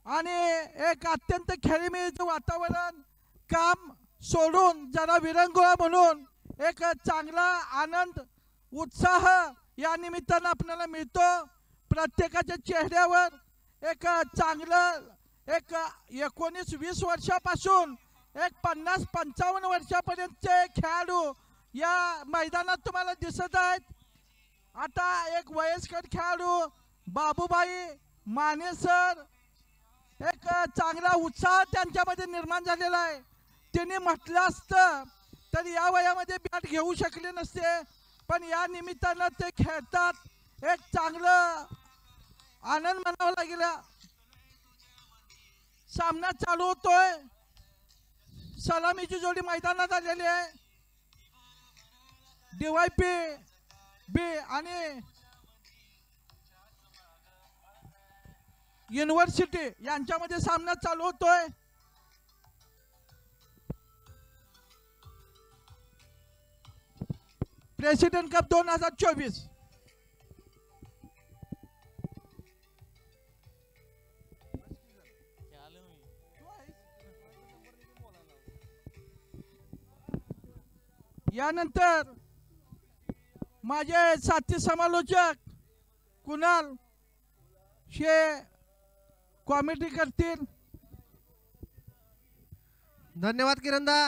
आणि एक अत्यंत खेळीमेळीचं वातावरण काम सोडून जरा विरंगुळा म्हणून एक चांगला आनंद उत्साह या निमित्तानं आपल्याला मिळतो. प्रत्येकाच्या चेहऱ्यावर एक चांगलं एक 19-20 वर्षापासून एक 50-55 वर्षापर्यंतचे खेळाडू या मैदानात तुम्हाला दिसत आहेत. आता एक वयस्कर खेळाडू बाबूबाई माने सर, एक चांगला उत्साह त्यांच्यामध्ये निर्माण झालेला आहे. त्यांनी म्हटलं असतं तर या वयामध्ये बॅट घेऊ शकले नसते, पण या निमित्तानं ते खेळतात. एक चांगलं आनंद म्हणावा लागेल. सामना चालू होतोय. सलामीची जोडी मैदानात आलेली आहे. DYP बी आणि युनिव्हर्सिटी यांच्यामध्ये सामना चालू होतोय. President cup 2024. यानंतर माझे साथी समालोचक कुणाल हे कॉमेडी करतील. धन्यवाद किरणदा.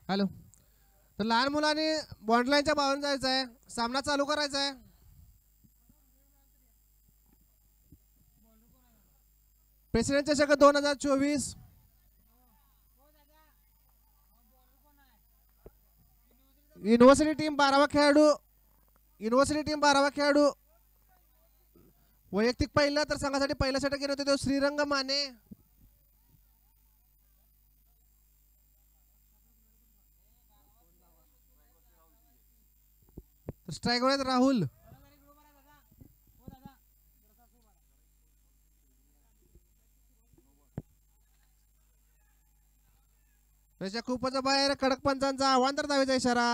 हॅलो. तर लहान मुलांनी बॉन्डलाईनच्या बाहेर जायचं आहे. सामना चालू करायचा आहे. प्रेसिडेंट चषक 2024. युनिव्हर्सिटी टीम 12वा खेळाडू. युनिव्हर्सिटी टीम 12वा खेळाडू. वैयक्तिक पहिलं तर संघासाठी पहिला षटक घेत होते तो श्रीरंग माने. स्ट्राईकवर राहुल. त्याच्या खूपच बाहेर कडक पंचांचा अवांतर धावेचा इशारा.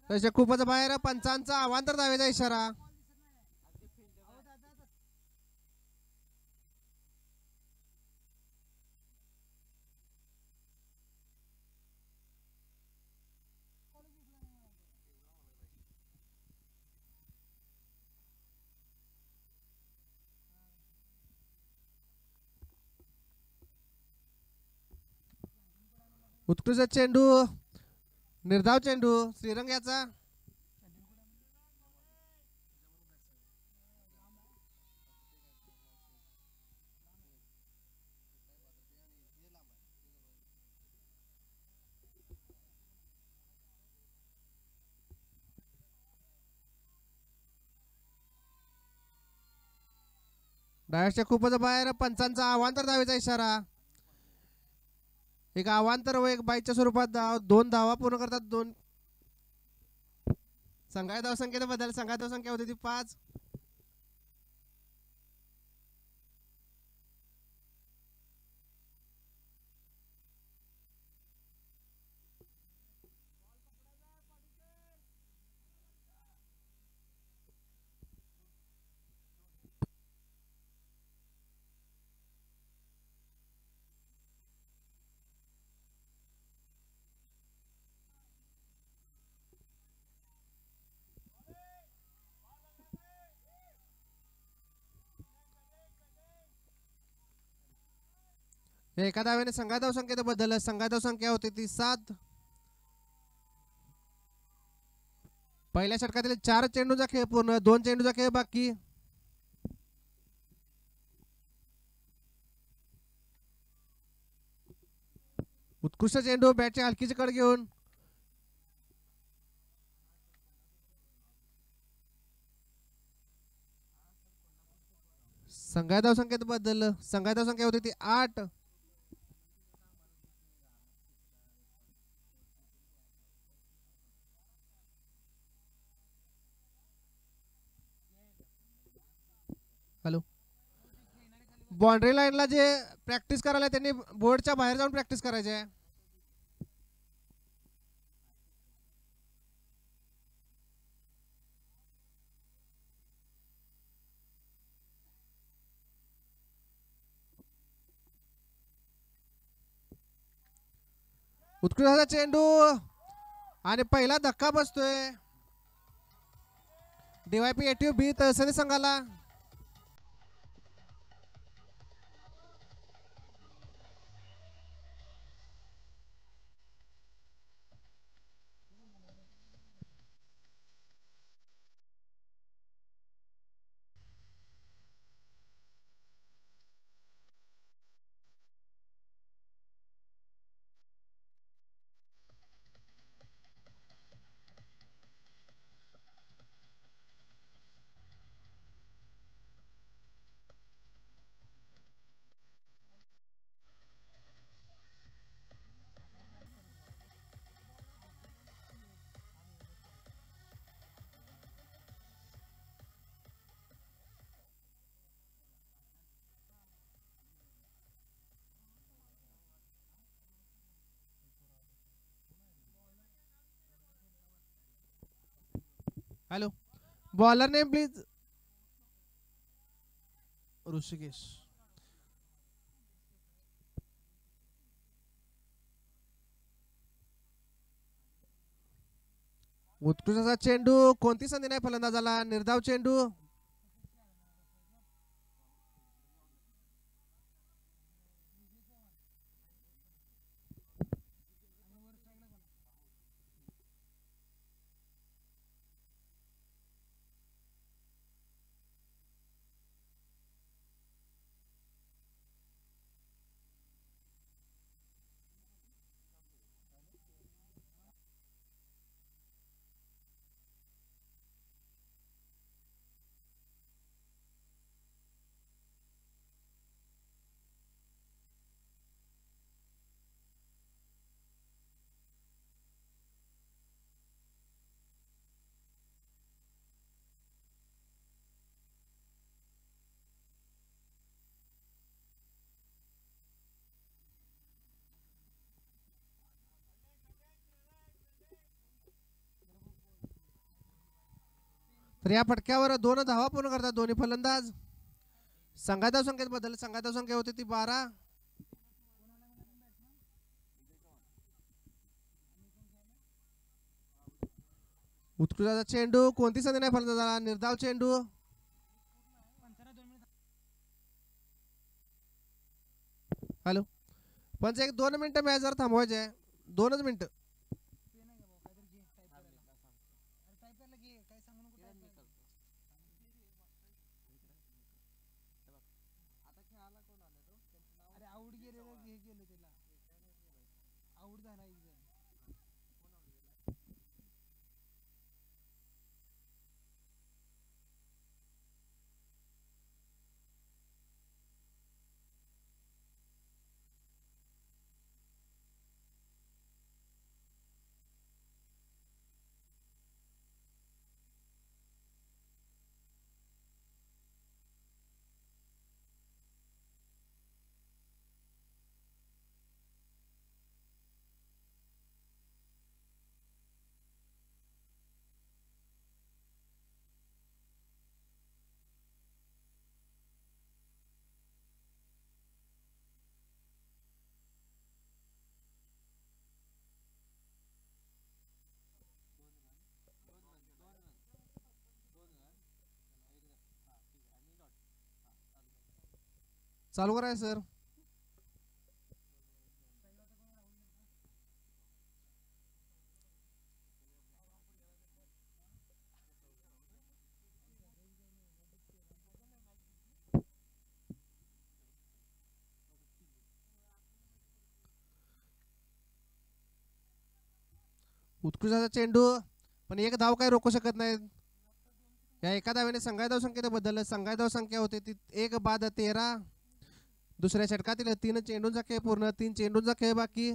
त्याच्या खूपच बाहेर पंचांचा अवांतर धावेचा इशारा. उत्कृष्ट चेंडू. निर्धाव चेंडू श्रीरंग याचा. डायसच्या खूपच बाहेर पंचांचा अवांतर धावेचा इशारा. एक अवांतर व एक बाईच्या स्वरूपात दोन धावा पूर्ण करतात. दोन संघाच्या धावसंख्येत बदल. संघाची धावसंख्या होती ती 5. एका धावेने संघा धावसंख्येत बदल. संघा धावसंख्या होती ती 7. पहिल्या षटकातील 4 चेंडूचा खेळ पूर्ण. 2 चेंडूचा खेळ बाकी. उत्कृष्ट चेंडू बॅटची हलकीची कड घेऊन संघा धावसंख्येत बदल. संघा धावसंख्या होती ती 8. हॅलो. बाउंड्री लाईनला जे प्रॅक्टिस करायला त्यांनी बोर्डच्या बाहेर जाऊन प्रॅक्टिस करायची आहे. उत्कृष्ट चेंडू आणि पहिला धक्का बसतोय डीवायपी एटीव्ही बी तहसील संघाला. Hello. Bowler name please. Rishikesh. उत्कृष्ट असा चेंडू. कोणती संधी नाही फलंदाजाला. निर्धाव चेंडू. तर या फटक्यावर 2 धावा पूर्ण करतात दोन्ही फलंदाज. संघा धावसंख्येत बदल. संघा धावसंख्या होती ती 12. उत्कृष्ट चेंडू. कोणती संधी नाही फलंदाजाला. निर्धाव चेंडू. हॅलो. पण एक 2 मिनिटं मॅच जर थांबवायचे आहे. 2च मिनिटं. चालू कराय सर. उत्कृष्ट असा चेंडू, पण एक धाव काय रोखू शकत नाहीत. या एका धावेने संघाची धावसंख्या बदललं. संघाची धावसंख्या होते ती 1 बाद 13. दुसऱ्या षटकातील 3 चेंडूंचा खेळ पूर्ण. 3 चेंडूंचा खेळ बाकी.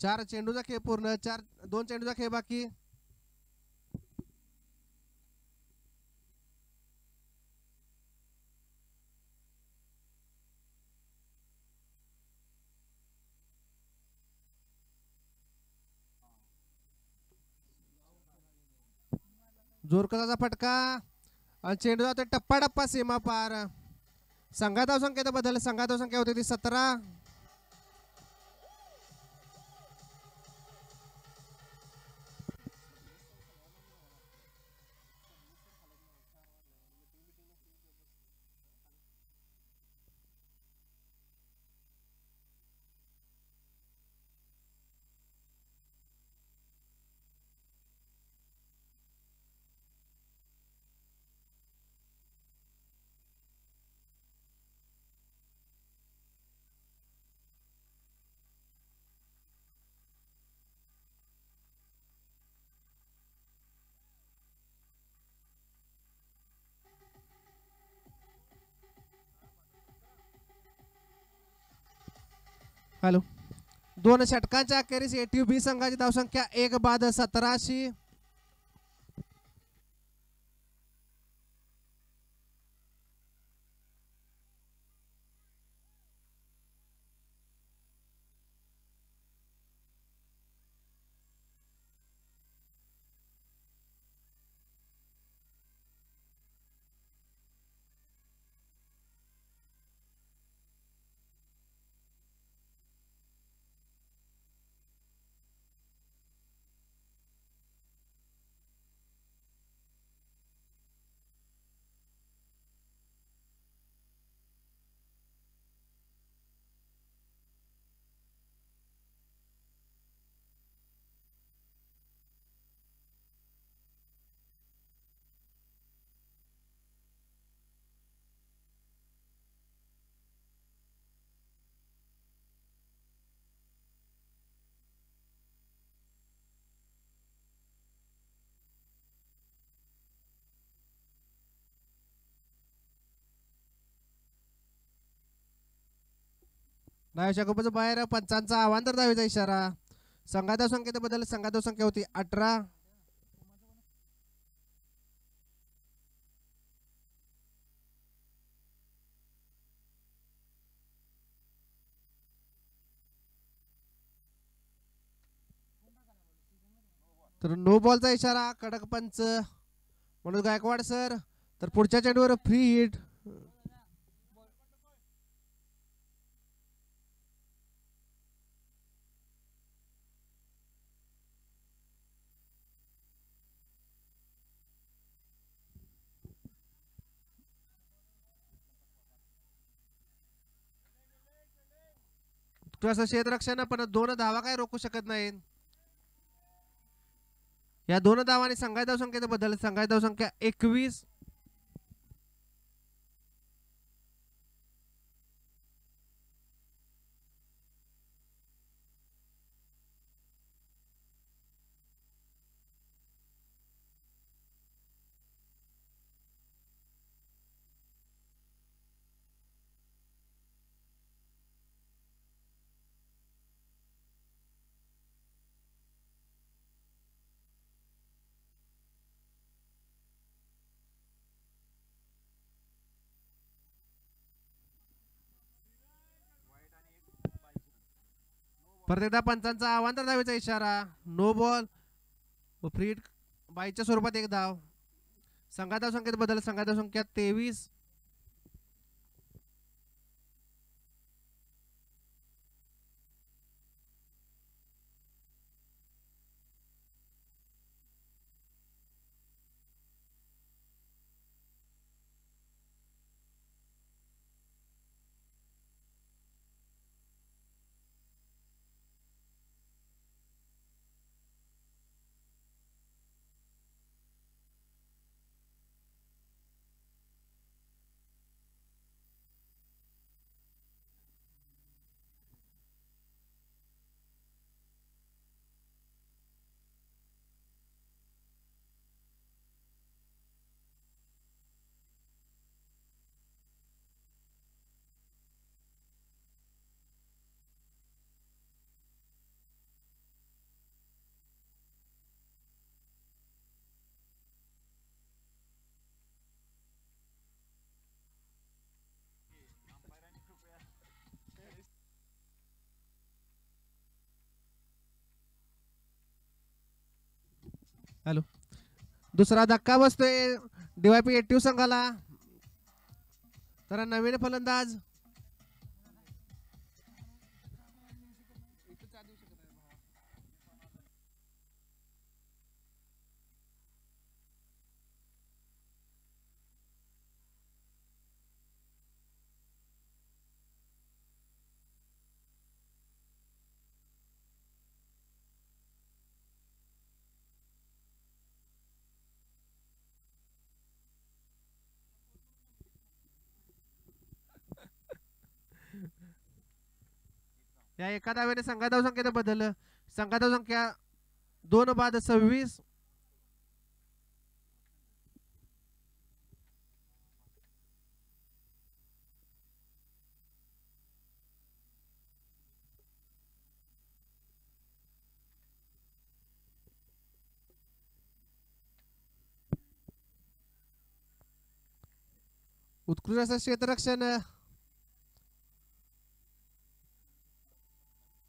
चार चेंडूचा खेळ पूर्ण. 2 चेंडूचा खेळ बाकी. जोरकसाचा फटका आणि चेंडू जातोय टप्पा टप्पा सीमा पार. संघात धावसंख्येत बदल. संघात धावसंख्या होती ती 17. हॅलो. 2 षटकांच्या अखेरीस ATU बी संघाची धावसंख्या 1 बाद 17. धावेच्या खूपच बाहेर. पंचांचा अवांतर धावेचा इशारा. संघात धावसंख्येत बदल. संघात धावसंख्या होती 18. तर नो बॉलचा इशारा. कडक पंच म्हणून गायकवाड सर. तर पुढच्या चेंडूवर फ्री हिट. असं क्षेत्ररक्षण, पण 2 धावा काय रोखू शकत नाहीत. या 2 धावांनी संघाची धावसंख्येत बदल. संघाची धावसंख्या 21. परत एकदा पंचांचा अवांतर धावेचा इशारा. नो बॉल व फ्री हिट बाईच्या स्वरूपात 1 धाव. संघात धावसंख्येत बदल. संघात धावसंख्या 23. हॅलो. दुसरा धक्का बसतोय डीवायपी एक्टिव्ह संघाला. तर नवीन फलंदाज या एका धावेने संघा धाव संख्येत बदललं. संघा धाव संख्या 2 बाद 26. उत्कृष्ट असं क्षेत्ररक्षण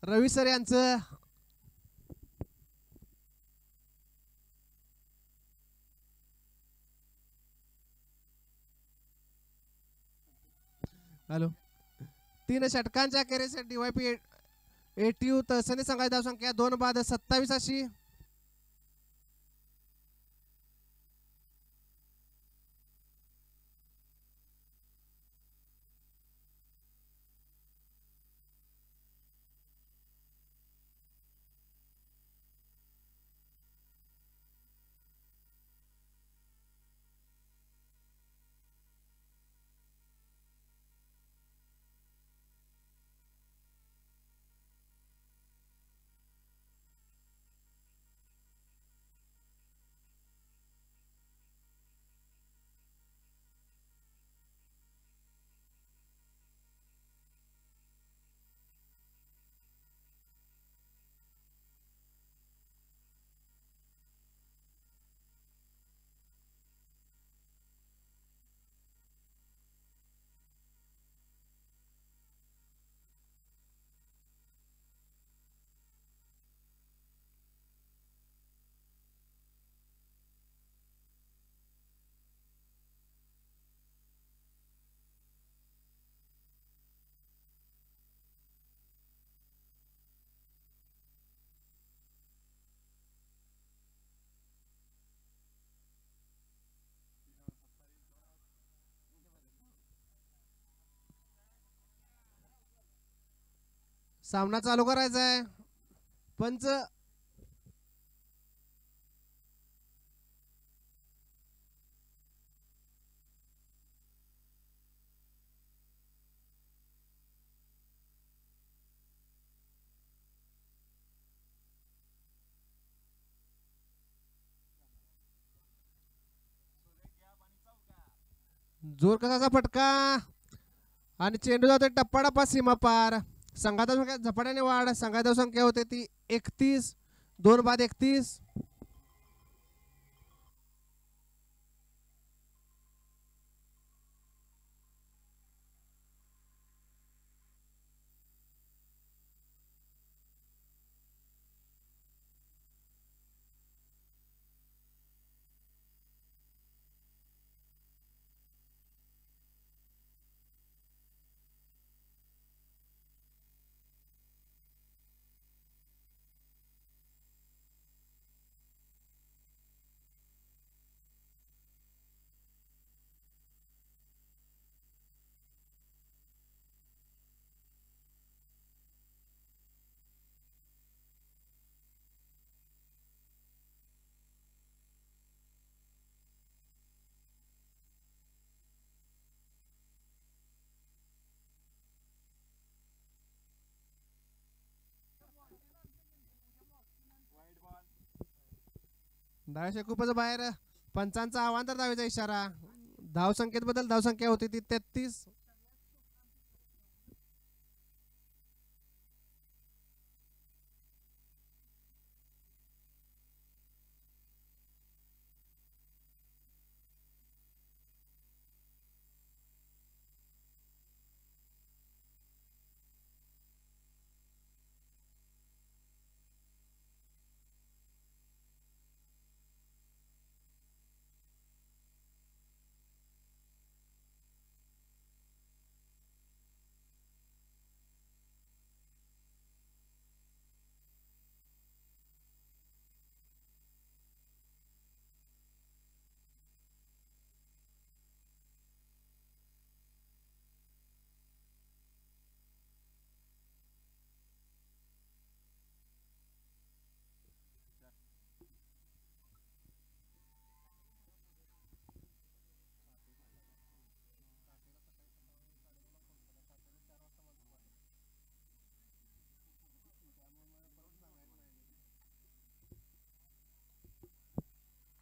रवी सर यांचं. हॅलो. 3 षटकांच्या अखेरीस डीवायपी एटीयू तहसनी संघाची धाव संख्या 2 बाद 27 अशी. सामना चालू करायचा आहे. पंच जोर कसाचा फटका आणि चेंडू जातोय टप्पा सीमा पार. संघाचा संख्या झपाट्याने वाढ. संघाची संख्या होते ती 31. 2 बाद 31. धाव खूपच बाहेर. पंचांचा आव्हान तर धावेचा इशारा. धाव संख्येत बदल. धाव संख्या होती ती 33.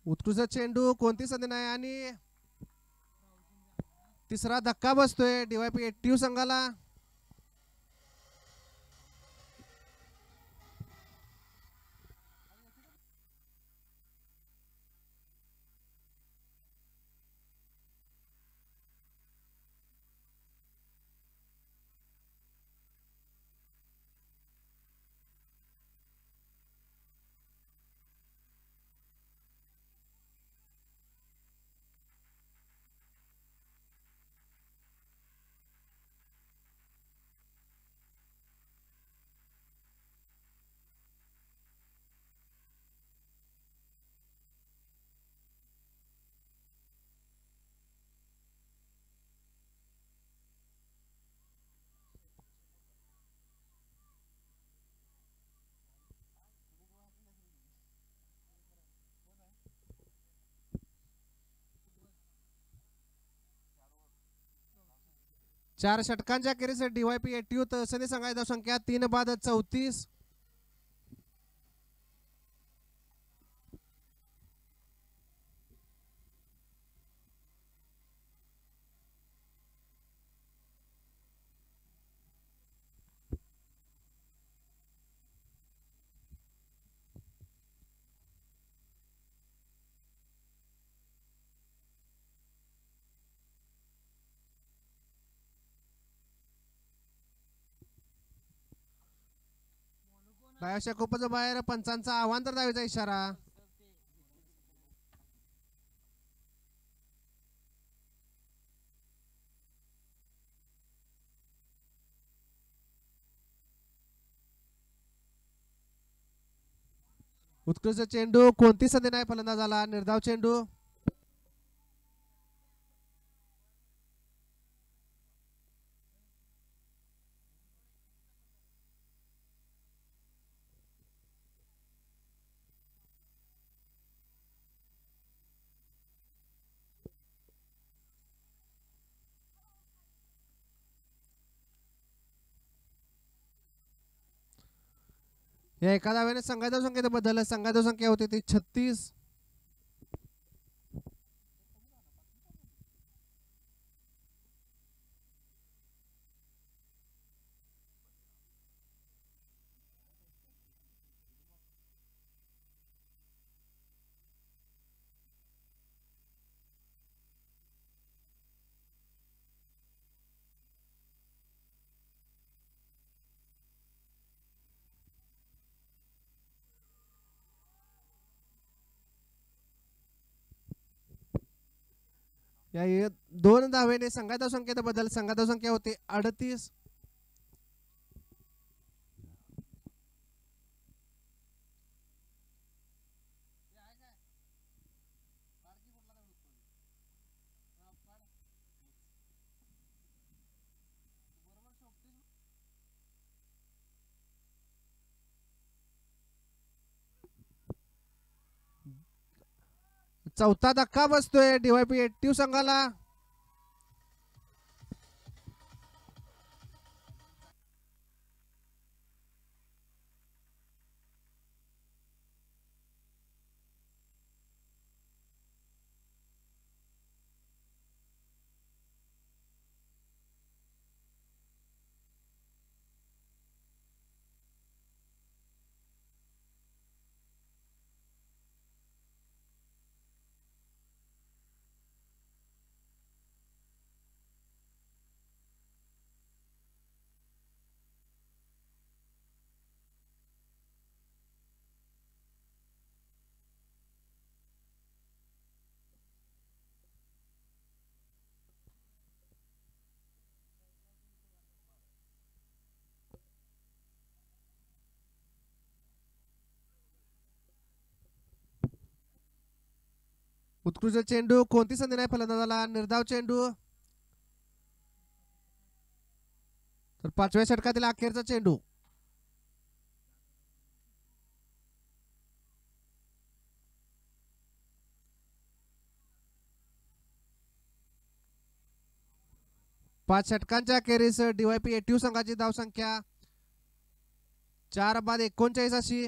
उत्कृष्ट चेंडू, कोणती संधी नाही आणि तिसरा धक्का बसतोय DYP 82 संघाला. चार षटकांच्या अखेरीस DYP 82 तहसील संघाची धावसंख्या 3 बाद 34. बायोशा खूपच बाहेर, पंचांचा अवांतर धावेचा इशारा. उत्कृष्ट चेंडू, कोणती संधी नाही फलंदाजाला. निर्धाव चेंडू. या एका धावेने संघाच्या धावसंख्येत बदल. संघाची धावसंख्या होती ती 36. या 2 धावेने संघाच्या धावसंख्येत बदल. संघाची धावसंख्या होती 38. चौथा धक्का बसतोय DYP 82 संघाला. उत्कृष्ट चेंडू, कोणती संधी नाही फलंदाजाला. निर्धाव चेंडू. तर 5व्या षटकातील अखेरचा चेंडू. पाच षटकांच्या अखेरीस DYP 82 संघाची धावसंख्या 4 बाद 39 अशी.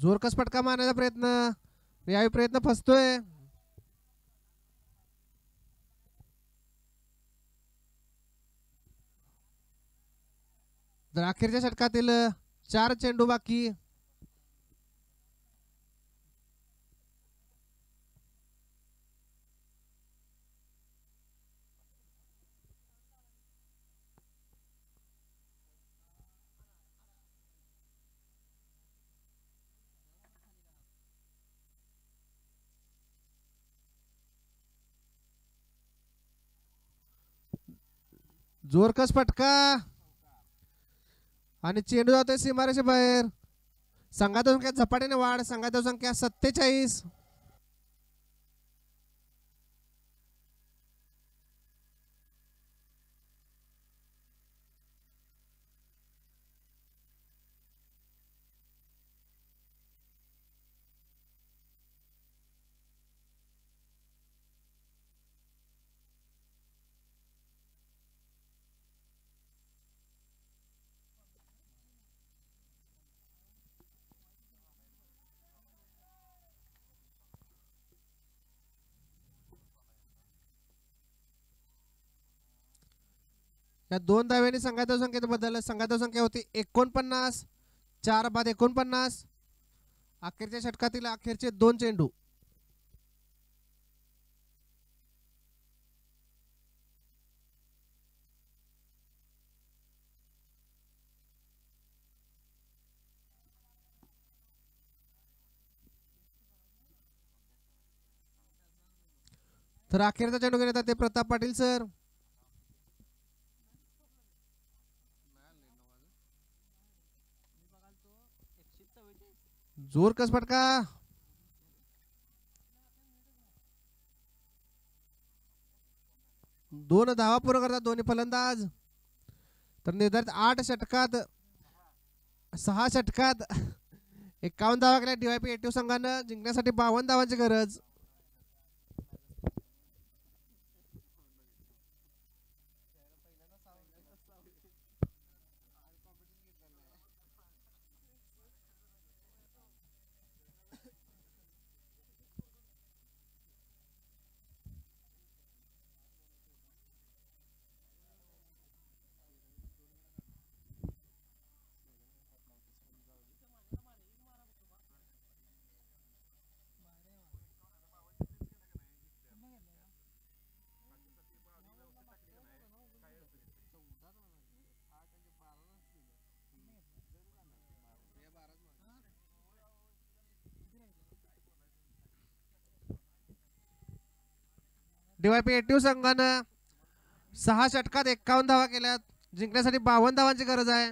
जोरकस फटका मारण्याचा प्रयत्न, यावेळी प्रयत्न फसतोय. तर अखेरच्या षटकातील 4 चेंडू बाकी. जोरकस फटका आणि चेंडू जातोय सीमारेषे बाहेर. संघात संख्या झपाट्याने वाढ. संघात संख्या 47. या 2 धाव्यांनी संघात संख्येत बदल. संघात संख्या होती 49. 4 बाद 49. अखेरच्या षटकातील अखेरचे 2 चेंडू. तर अखेरचा चेंडू घेण्यात येते प्रताप पाटील सर. जोरकस फटका. दोन धावा पूर्ण करतात दोन्ही फलंदाज. तर निर्धारित 8 षटकात 6 षटकात 51 धावा केल्या DYP ATU संघानं. जिंकण्यासाठी 52 धावांची गरज. DYP ATU संघानं 6 षटकात 51 धावा केल्यात. जिंकण्यासाठी 52 धावांची गरज आहे.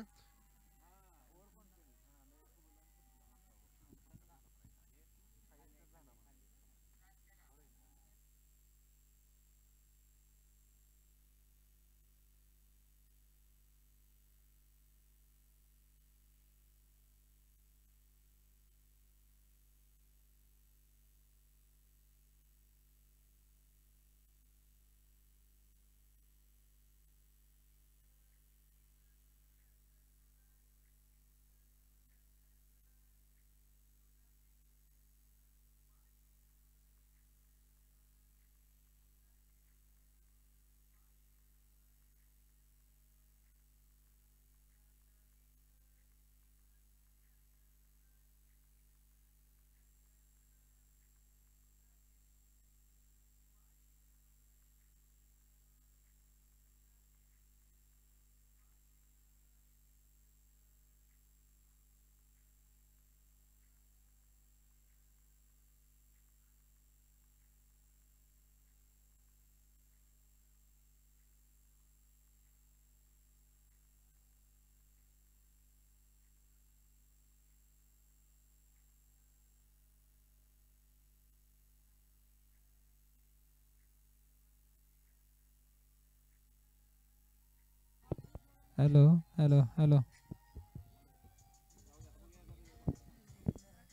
Hello hello hello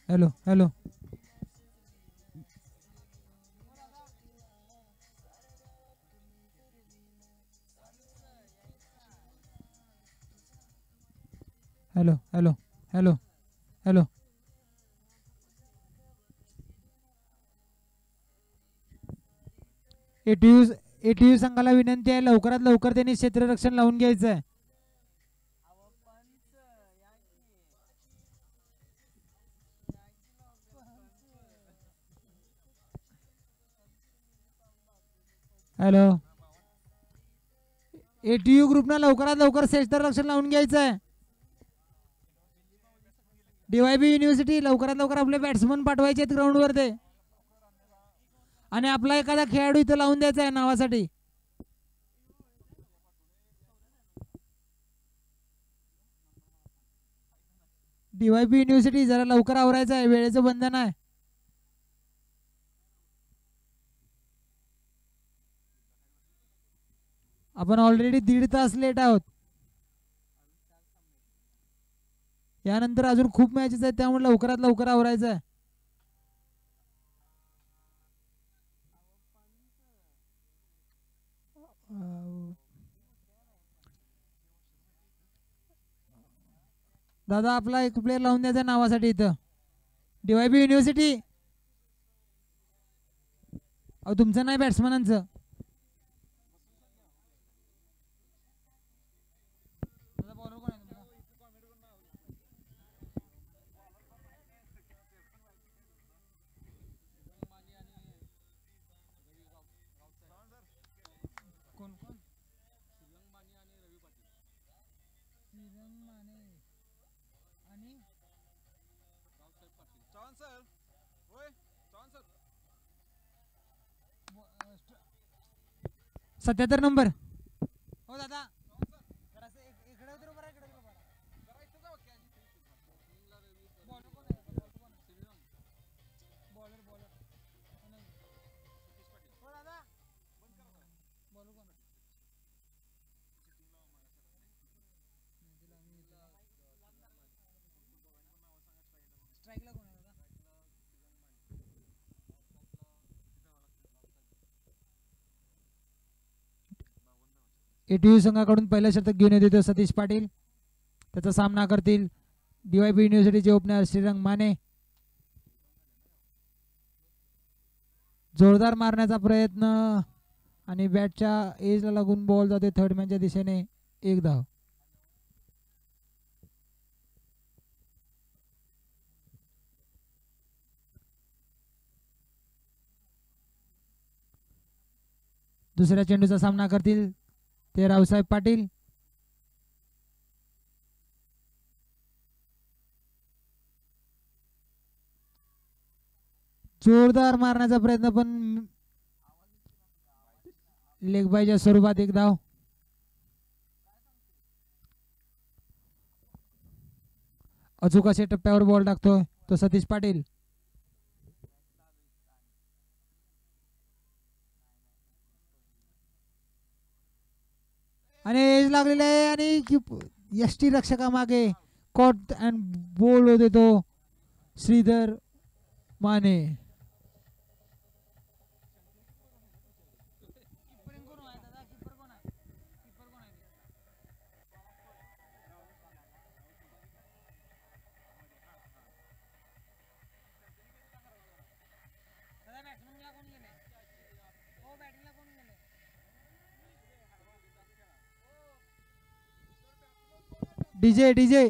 hello hello hello hello hello hello ATU संघाला विनंती आहे, लवकरात लवकर त्यांनी क्षेत्ररक्षण लावून घ्यायचं आहे. हॅलो, एटीयू ग्रुपनं लवकरात लवकर क्षेत्ररक्षण लावून घ्यायचं आहे. डीवायबी युनिव्हर्सिटी लवकरात लवकर आपले बॅट्समन पाठवायचे आहेत ग्राउंडवर ते, आणि आपला एखादा खेळाडू इथं लावून द्यायचा आहे नावासाठी. डीवायबी युनिव्हर्सिटी जरा लवकर आवरायचं आहे, वेळेचं बंधन आहे. आपण ऑलरेडी 1.5 तास लेट आहोत. यानंतर अजून खूप मॅचेस आहेत, त्यामुळे लवकरात लवकर आवरायचं आहे. दादा आपला एक प्लेअर लावून द्यायचा नावासाठी इथं. डीवायबी युनिव्हर्सिटी, अहो तुमचं नाही बॅट्समनांचं. सत्याहत्तर नंबर. हो दादा, एटीयू संघाकडून पहिल्या षटक घेऊन येतो सतीश पाटील. त्याचा सामना करतील डीवायबी युनिव्हर्सिटीचे ओपनर श्रीरंग माने. जोरदार मारण्याचा प्रयत्न आणि बॅटच्या एजला लागून बॉल जाते थर्ड मॅनच्या दिशेने. 1 धाव. दुसऱ्या चेंडूचा सामना करतील ते रावसाहेब पाटील. जोरदार मारण्याचा प्रयत्न पण लेग बायच्या स्वरूपात 1 धाव. अचूक असे टप्प्यावर बॉल टाकतोय तो सतीश पाटील. आणि एज लागलेला आहे आणि यष्टी रक्षकामागे कॉट अँड बोल होते तो श्रीधर माने. डीजे डीजे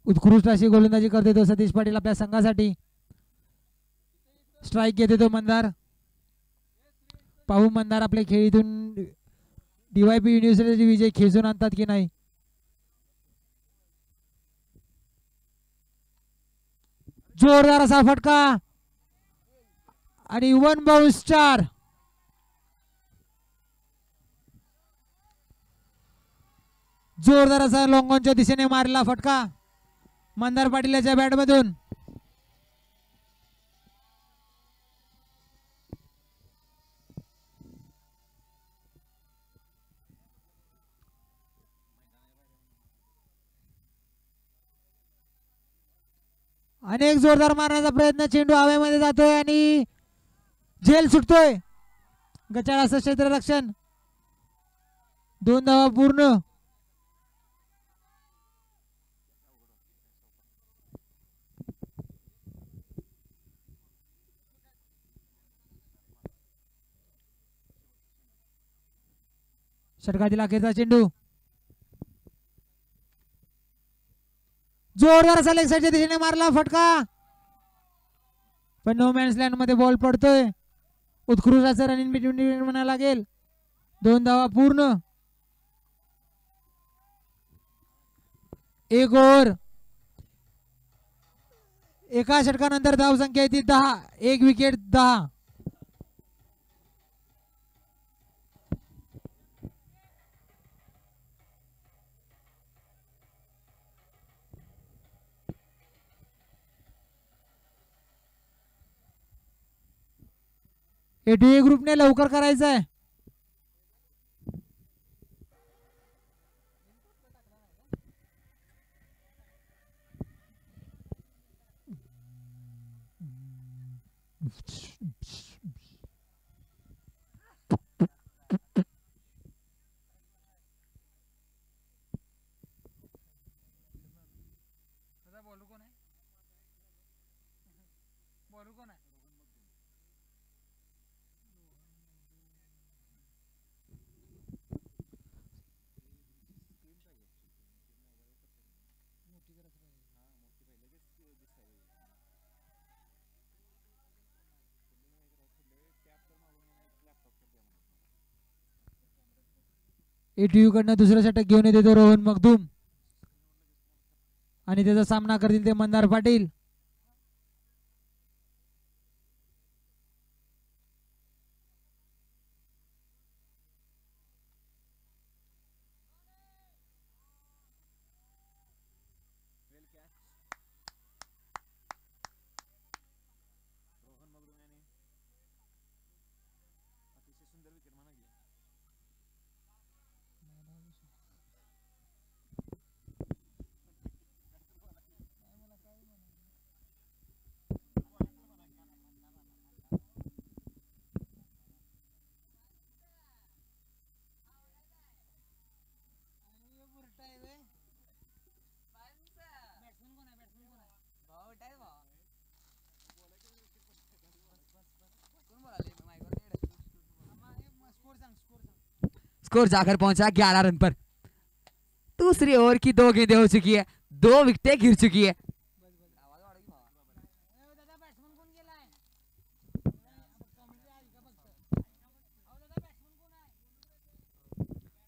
उत्कृष्ट अशी गोलंदाजी करते तो सतीश पाटील आपल्या संघासाठी. स्ट्राइक घेते तो मंदार. पाहू मंदार आपल्या खेळीतून डीवायबी युनिव्हर्सिटीचे विजय खेचून आणतात की नाही. जोरदार असा फटका आणि 1 बाउन्स 4. जोरदार असा लॉंगॉनच्या दिशेने मारला फटका मंदार पाटील याच्या बॅट मधून. अनेक जोरदार मारण्याचा प्रयत्न, चेंडू हवेमध्ये जातोय आणि झेल सुटतोय. गचाळ असं क्षेत्ररक्षण. 2 धावा पूर्ण. षटकातील अखेरचा चेंडू जोरदार असा लेग साईडच्या दिशेने मारला फटका, पण नो मॅन्स लँड मध्ये बॉल पडतोय. उत्कृष्ट असं रनिंग बिटवीन म्हणायला लागेल. 2 धावा पूर्ण. 1 ओव्हर. एका षटकानंतर धावसंख्या आहे ती 10. 1 विकेट 10. एटीए ग्रुपने लवकर करायचं आहे. एटीयू कडनं दुसरं षटक घेऊन येते तो रोहन मखदूम आणि त्याचा सामना करतील ते मंदार पाटील. स्कोर जाकर पहुंचा 11 रन पर. दूसरी ओवर की 2 गेंदें हो चुकी है, 2 विकेटें गिर चुकी है.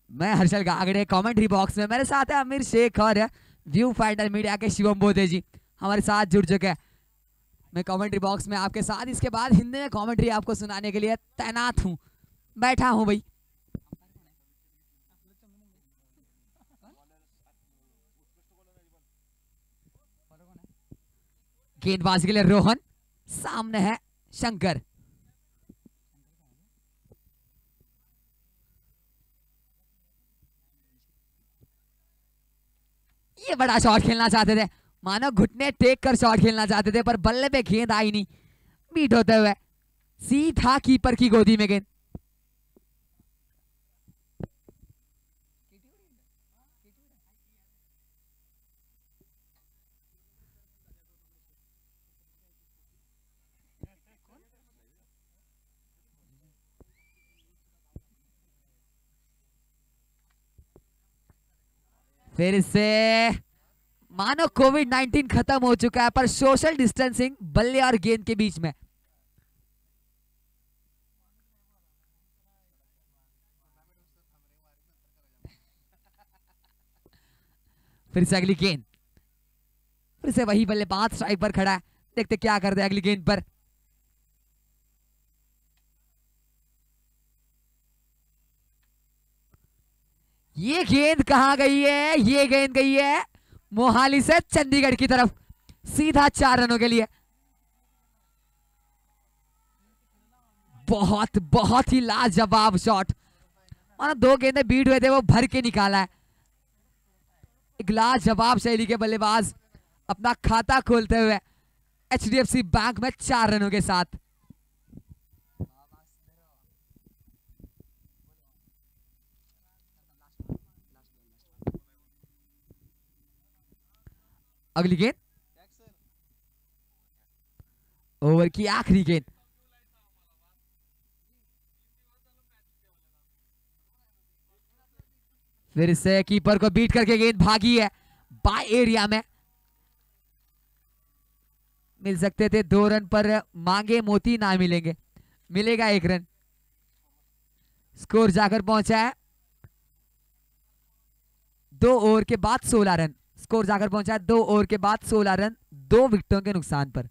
मैं हर्षल गागड़े कमेंट्री बॉक्स में, मेरे साथ है अमीर शेख और व्यू फाइटर मीडिया के शिवम बोधे जी हमारे साथ जुड़ चुके हैं. मैं कमेंट्री बॉक्स में आपके साथ इसके बाद हिंदी में कमेंट्री आपको सुनाने के लिए तैनात हूं, बैठा हूं भाई. गेंदबाजी के लिए रोहन, सामने है शंकर. ये बड़ा शॉट खेलना चाहते थे, मानो घुटने टेक कर शॉट खेलना चाहते थे, पर बल्ले पे गेंद आई नहीं. बीट होते हुए सीधा कीपर की गोदी में गेंद. फिर से मानो कोविड-19 खत्म हो चुका है, पर सोशल डिस्टेंसिंग बल्ले और गेंद के बीच में. फिर से अगली गेंद, फिर से वही बल्लेबाज स्ट्राइक पर खड़ा है. देखते क्या करते हैं अगली गेंद पर. ये गेंद कहां गई है? ये गेंद गई है मोहाली से चंडीगढ़ की तरफ, सीधा 4 रनों के लिए. बहुत बहुत ही लाजवाब शॉट, मानो 2 गेंदें बीट हुए थे, वो भर के निकाला है. एक लाजवाब शैली के बल्लेबाज अपना खाता खोलते हुए HDFC बैंक में 4 रनों के साथ. अगली गेंद, ओवर की आखिरी गेंद। फिर से कीपर को बीट करके गेंद भागी है बाय एरिया में। मिल सकते थे 2 रन पर मांगे मोती ना मिलेंगे, मिलेगा 1 रन। स्कोर जाकर पहुंचा है 2 ओवर के बाद 16 रन। स्कोर जाकर पहुंचा है 2 ओवर के बाद 16 रन, 2 विकेटों के नुकसान पर।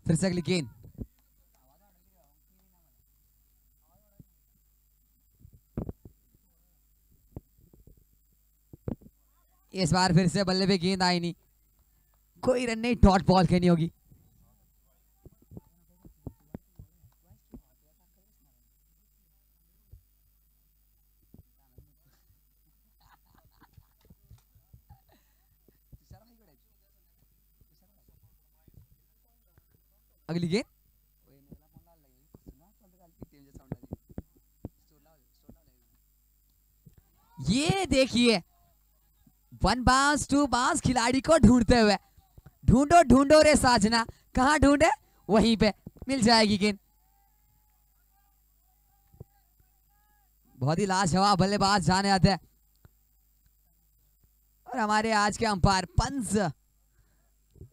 फिर से अगली गेंद, इस बार फिर से बल्ले पे गेंद आई नहीं, कोई रन नहीं, डॉट बॉल खेलनी होगी। अगली गेंद, ये देखिए 1 बाउंस 2 बाउंस खिलाड़ी को ढूंढते हुए, ढूंढो ढूंढो रे साजना, कहां ढूंढे, वहीं पे मिल जाएगी गेंद। बहुत ही लाजवाब बल्लेबाज जाने आते हैं और हमारे आज के अंपायर पंच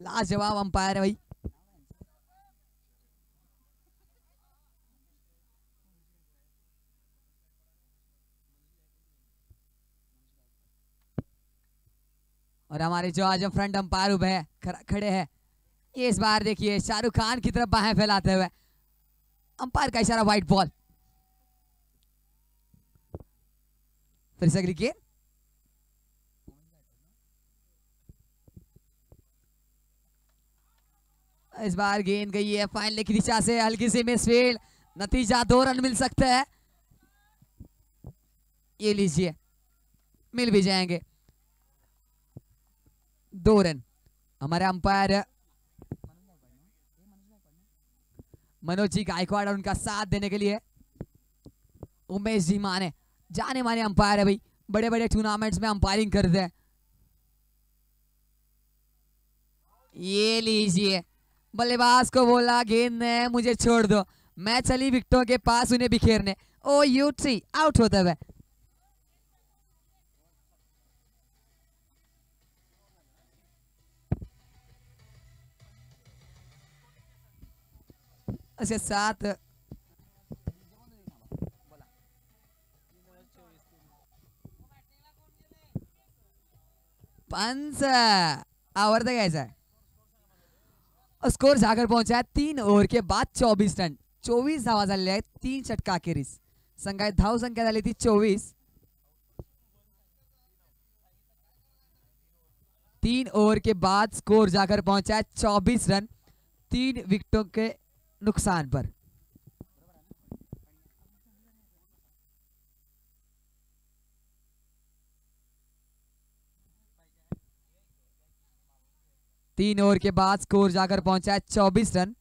लाजवाब अंपायर है भाई। और हमारे जो आज फ्रंट अंपायर उभे हैं खड़े हैं, ये इस बार देखिए शाहरुख खान की तरफ बाहें फैलाते हुए, अंपायर का इशारा वाइट बॉल। फिर से अगली गेंद, इस बार गेंद गई है फाइनल की दिशा से, हल्की सी मिसफील्ड, नतीजा 2 रन मिल सकते हैं। ये लीजिए, मिल भी जाएंगे 2 रन। हमारे अंपायर मनोज जी गायकवाड़ और उनका साथ देने के लिए उमेश जी माने, जाने माने अंपायर है भाई, बड़े बड़े टूर्नामेंट्स में अंपायरिंग करते हैं। ये लीजिए, बल्लेबाज को बोला गेंद ने मुझे छोड़ दो, मैं चली विकेटों के पास उन्हें बिखेरने। ओ यू थ्री आउट होता है। इसके साथ पंच आवरते कैसा है। और स्कोर जाकर पहुंचा है 3 ओव्हर के बाद 24 रन, 24 धावा झालेल्या आहेत 3 षटका अखेरीस. संघात धाव संख्या झाली ती 24. 3 ओवर के बाद स्कोर जाकर पहुंचा है 24 रन, 3 विकेटों के नुकसान पर. तीन ओवर के बाद स्कोर जाकर पहुंचा है 24 रन.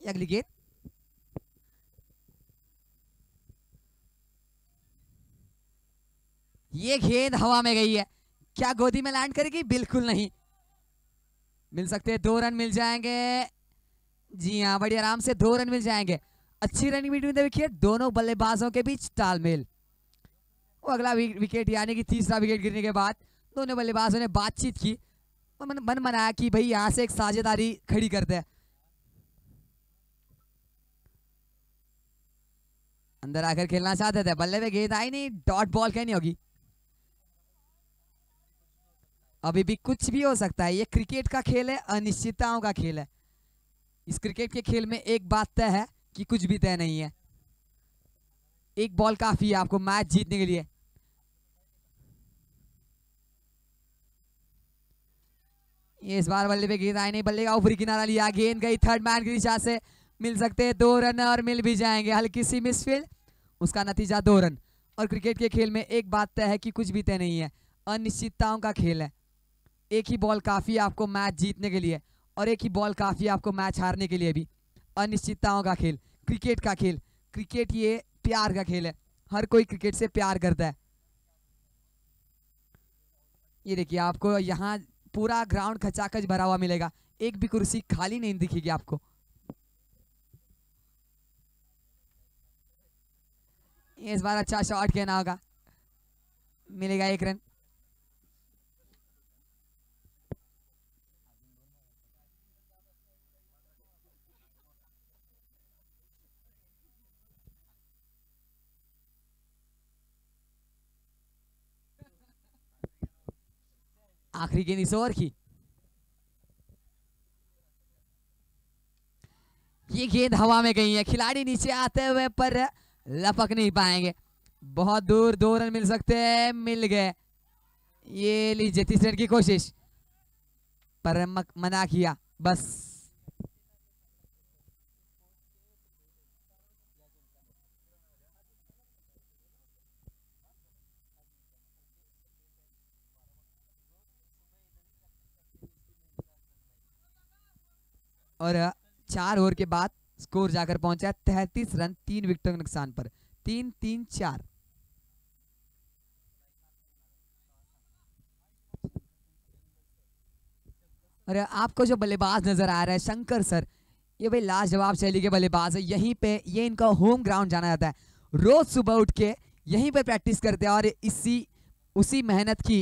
अगली गेंद ये गेंद हवा में गई है, क्या गोदी में लैंड करेगी? बिल्कुल नहीं. मिल सकते हैं 2 रन मिल जाएंगे. जी हाँ, बड़ी आराम से 2 रन मिल जाएंगे. अच्छी रनिंग बिटवीन द विकेट, दोनों बल्लेबाजों के बीच तालमेल. वो अगला विकेट यानी कि तीसरा विकेट गिरने के बाद दोनों बल्लेबाजों ने बातचीत की और मन बनाया कि भाई यहां से एक साझेदारी खड़ी करते हैं. अंदर आकर खेलना चाहते थे, बल्ले में गेंद आई नहीं, डॉट बॉल कहनी होगी. अभी भी कुछ भी हो सकता है, ये क्रिकेट का खेल है, अनिश्चितताओं का खेल है. इस क्रिकेट के खेल में एक बात तय है कि कुछ भी तय नहीं है. एक बॉल काफी है आपको मैच जीतने के लिए. ये इस बार बल्ले पे गेंद आई नहीं, बल्ले का ऊपरी किनारा लिया, गेंद गई थर्ड मैन की दिशा से. मिल सकते हैं 2 रन और मिल भी जाएंगे. हल्की सी मिसफील्ड, उसका नतीजा 2 रन. और क्रिकेट के खेल में एक बात तय है कि कुछ भी तय नहीं है, अनिश्चितताओं का खेल है. एक ही बॉल काफी है आपको मैच जीतने के लिए और एक ही बॉल काफी है आपको मैच हारने के लिए भी. अनिश्चितताओं का खेल, क्रिकेट का खेल. क्रिकेट ये प्यार का खेल है, हर कोई क्रिकेट से प्यार करता है. ये देखिए आपको यहाँ पूरा ग्राउंड खचाखच भरा हुआ मिलेगा, एक भी कुर्सी खाली नहीं दिखेगी आपको. इस बार अच्छा शॉट कहना होगा, मिलेगा 1 रन. आखिरी गेंद इस ओवर की. ये गेंद हवा में गई है, खिलाड़ी नीचे आते हुए पर लपक नहीं पाएंगे. बहुत दूर 2 रन मिल सकते हैं, मिल गए. ये लीजिए 30 रन की कोशिश पर मना किया बस. और 4 ओवर के बाद स्कोर जाकर पहुंचा 33 रन, 3 विकेटों के नुकसान पर. 3-3-4. और आपको जो बल्लेबाज नजर आ रहा है शंकर सर, ये भाई लाजवाब शैली के बल्लेबाज है। यहीं पे ये इनका होम ग्राउंड जाना जाता है। रोज सुबह उठ के यहीं पे प्रैक्टिस करते हैं और उसी मेहनत की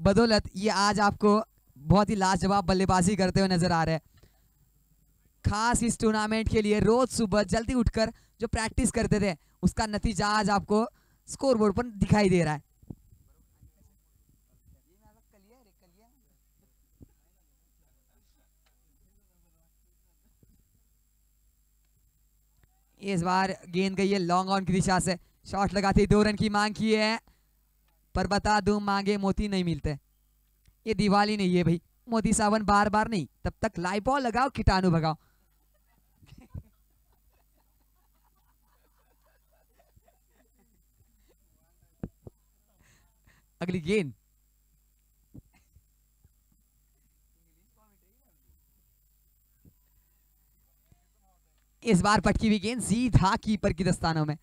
बदौलत ये आज आपको बहुत ही लाजवाब बल्लेबाजी करते हुए नजर आ रहे हैं। खास इस टूर्नामेंट के लिए रोज सुबह जल्दी उठकर जो प्रैक्टिस करते थे उसका नतीजा आज आपको स्कोरबोर्ड पर दिखाई दे रहा है। इस बार गेंद गई है लॉन्ग ऑन की दिशा से, शॉट लगाते 2 रन की मांग की है, पर बता दूं मांगे मोती नहीं मिलते। ये दिवाली नहीं है भाई, मोती सावन बार बार नहीं, तब तक लाइपॉल लगाओ कीटाणु भगाओ। अगली गेंद इस बार पटकी हुई गेंद सीधा कीपर की दस्तानों में।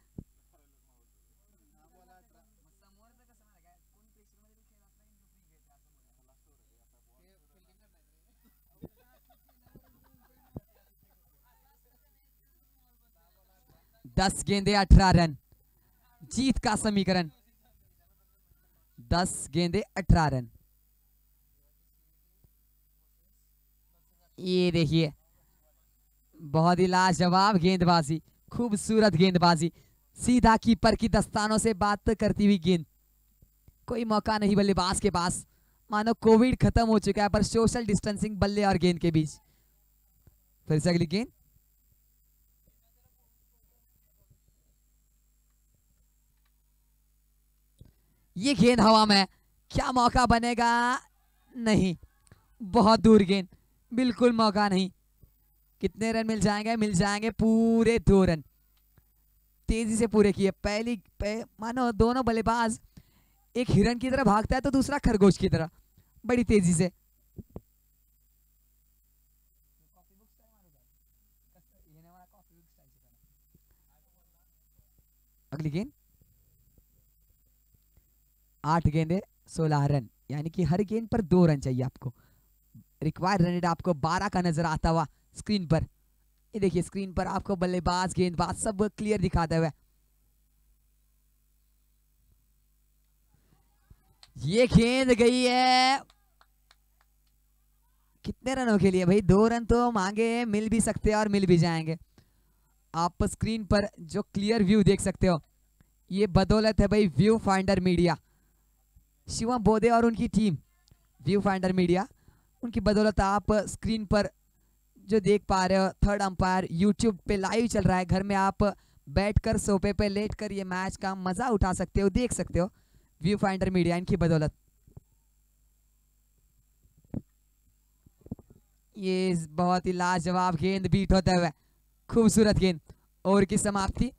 दस गेंदे 18 रन, जीत का समीकरण 10 गेंदे 18 रन। ये देखिए बहुत ही लाजवाब गेंदबाजी, खूबसूरत गेंदबाजी, सीधा कीपर की दस्तानों से बात करती हुई गेंद। कोई मौका नहीं बल्लेबाज के पास, मानो कोविड खत्म हो चुका है पर सोशल डिस्टेंसिंग बल्ले और गेंद के बीच। फिर से अगली गेंद, ये गेंद हवा में, क्या मौका बनेगा? नहीं, बहुत दूर गेंद, बिल्कुल मौका नहीं। कितने रन मिल जाएंगे? मिल जाएंगे पूरे 2 रन, तेजी से पूरे किए। मानो दोनों बल्लेबाज, एक हिरन की तरह भागता है तो दूसरा खरगोश की तरह, बड़ी तेजी से। अगली गेंद, 8 गेंदे 16 रन, यानी कि हर गेंद पर 2 रन चाहिए आपको। रिक्वायर्ड रन रेट आपको 12 का नजर आता हुआ स्क्रीन पर। ये देखिए स्क्रीन पर आपको बल्लेबाज गेंदबाज सब क्लियर दिखाते हुए। ये गेंद गई है, कितने रनों के लिए भाई? 2 रन तो मांगे, मिल भी सकते हैं और मिल भी जाएंगे। आप स्क्रीन पर जो क्लियर व्यू देख सकते हो, ये बदौलत है भाई व्यू फाइंडर मीडिया, शिवम बोधे और उनकी टीम व्यू फाइंडर मीडिया, उनकी बदौलत आप स्क्रीन पर जो देख पा रहे हो। थर्ड अंपायर यूट्यूब पे लाइव चल रहा है, घर में आप बैठकर सोफे पे लेटकर ये मैच का मजा उठा सकते हो, देख सकते हो। व्यू फाइंडर मीडिया इनकी बदौलत। ये बहुत ही लाजवाब गेंद बीट होते हुए, खूबसूरत गेंद। ओवर की समाप्ति,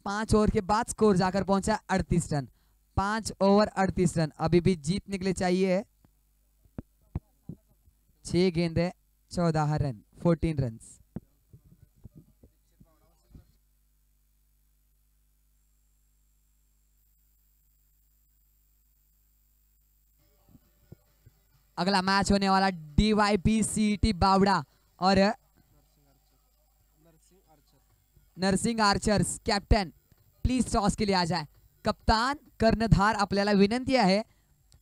5 ओवर के बाद स्कोर जाकर पहुंचा 38 रन। 5 ओवर 38 रन, अभी भी जीत निकले चाहिए। 6 गेंदे 14 रन, 14 रन। अगला मैच होने वाला DYP-CET बावड़ा और nursing archers. Captain please toss के लिए आ जाए। कप्तान कर्णधार आपल्याला विनंती आहे,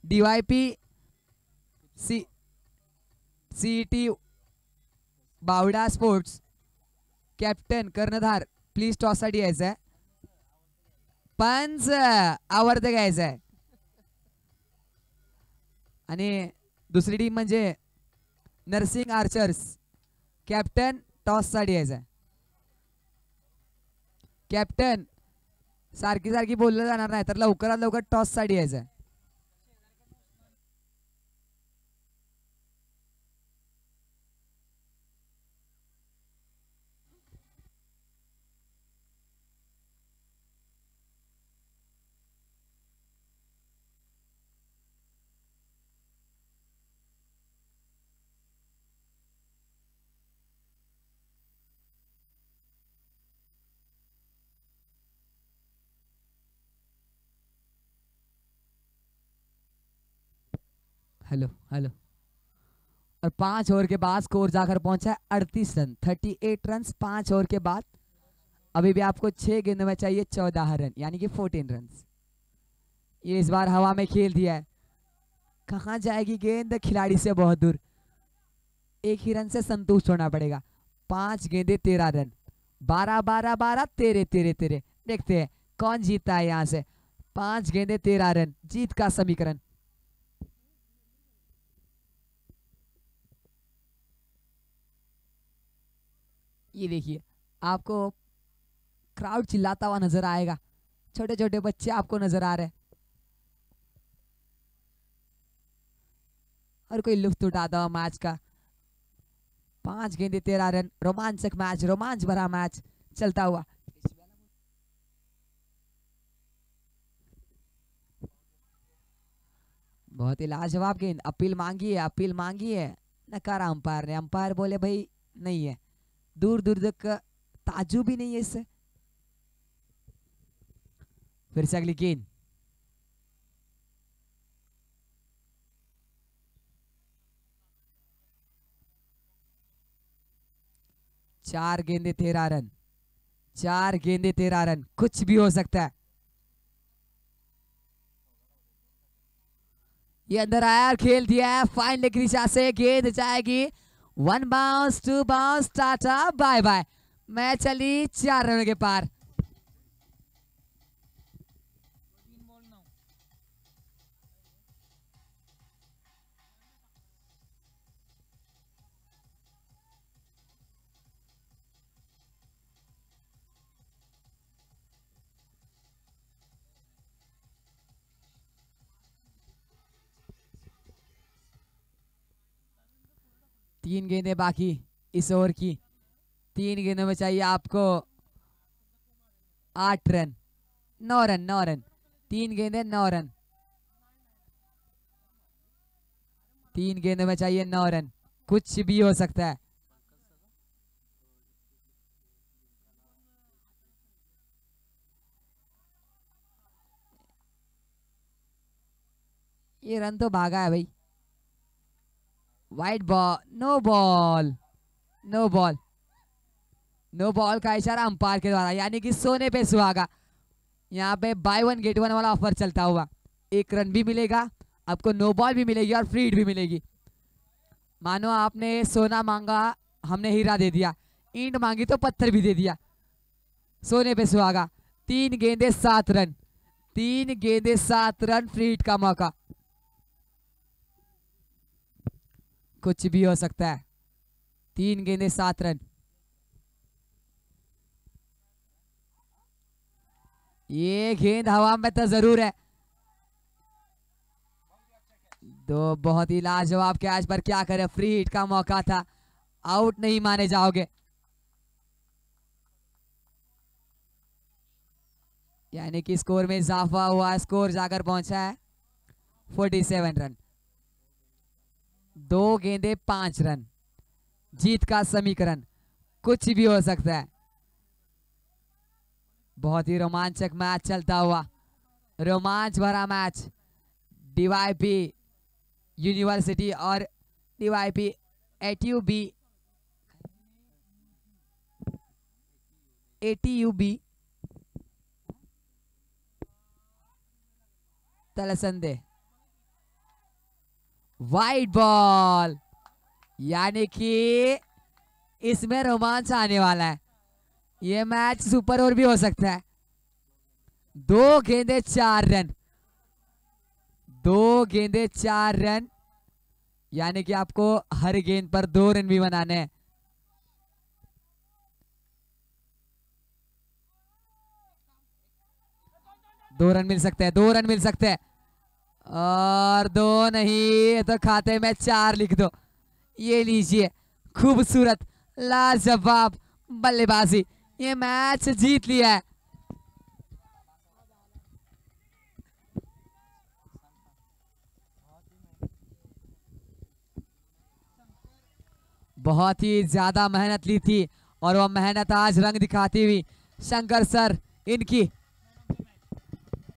DYP-CET बावडा स्पोर्ट्स कॅप्टन कर्णधार प्लीज टॉस साठी यायचं आहे. पंच आवर्त घ्यायचं आहे. आणि दुसरी टीम म्हणजे नर्सिंग आर्चर्स, कॅप्टन टॉस साठी यायचं आहे. कॅप्टन सारखी सारखी बोललं जाणार नाही, तर लवकरात लवकर टॉस साठी यायचं आहे. हेलो हेलो और 5 ओवर के बाद स्कोर जाकर पहुंचा है 38 रन, 38 रन 5 ओवर के बाद। अभी भी आपको 6 गेंदों में चाहिए 14 रन, यानी कि 14 रन। ये इस बार हवा में खेल दिया है, कहाँ जाएगी गेंद, खिलाड़ी से बहुत दूर। एक ही रन से संतुष्ट होना पड़ेगा। 5 गेंदे 13 रन, 12 12 12 13 13 13। देखते हैं कौन जीतता है यहाँ से। 5 गेंदे 13 रन, जीत का समीकरण। ये देखिए आपको क्राउड चिल्लाता हुआ नजर आएगा, छोटे छोटे बच्चे आपको नजर आ रहे हैं, और कोई लुत्फ उठाता हुआ मैच का। 5 गेंदे 13 रन, रोमांचक मैच, रोमांच भरा मैच चलता हुआ। बहुत ही लाजवाब गेंद, अपील मांगी है, नकारा अंपायर ने। अंपायर बोले भाई नहीं है, दूर दूर तक ताजुब भी नहीं है इससे। फिर से अगली गेंद, चार गेंदे 13 रन, 4 गेंदे 13 रन, कुछ भी हो सकता है। ये अंदर आया और खेल दिया है फाइन लेग की दिशा से। गेंद जाएगी 1 bounce 2 bounce, tata bye bye. Match चली 4 रनों के पार। तीन गेंदें बाकी इस ओवर की। 3 गेंदों में चाहिए आपको 8 रन, 9 रन, 9 रन। 3 गेंदें 9 रन, 3 गेंदों में चाहिए 9 रन, कुछ भी हो सकता है। ये रन तो भागा है भाई। Wide ball, no ball, no ball, no ball का इशारा अंपायर के द्वारा, यानी कि सोने पे सुहागा। यहाँ पे बाय 1 गेट 1 वाला ऑफर चलता हुआ। 1 रन भी मिलेगा आपको, नो बॉल भी मिलेगी और फ्री हिट भी मिलेगी। मानो आपने सोना मांगा, हमने हीरा दे दिया, ईंट मांगी तो पत्थर भी दे दिया। सोने पे सुहागा। 3 गेंदे 7 रन, 3 गेंदे 7 रन, फ्री हिट का मौका। कुछ भी हो सकता है। 3 गेंदे 7 रन। ये गेंद हवा में तो जरूर है। 2 बहुत ही लाजवाब कैच पर क्या करे, फ्री हिट का मौका था, आउट नहीं माने जाओगे। यानी कि स्कोर में इजाफा हुआ, स्कोर जाकर पहुंचा है 47 रन। 2 गेंदे 5 रन, जीत का समीकरण। कुछ भी हो सकता है। बहुत ही रोमांचक मैच चलता हुआ, रोमांच भरा मैच। डीवाईपी यूनिवर्सिटी और डीवाईपी एटीयूबी तलसंदे। वाइड बॉल, यानी कि इसमें रोमांच आने वाला है। ये मैच सुपर ओवर भी हो सकता है। 2 गेंदे 4 रन, 2 गेंदे 4 रन, यानी कि आपको हर गेंद पर 2 रन भी बनाने हैं। दो रन मिल सकते हैं, 2 रन मिल सकते हैं, और 2 नहीं तो खाते में 4 लिख दो। ये लीजिए, खूबसूरत लाजवाब बल्लेबाजी, ये मैच जीत लिया है। बहुत ही ज्यादा मेहनत ली थी और वह मेहनत आज रंग दिखाती हुई। शंकर सर, इनकी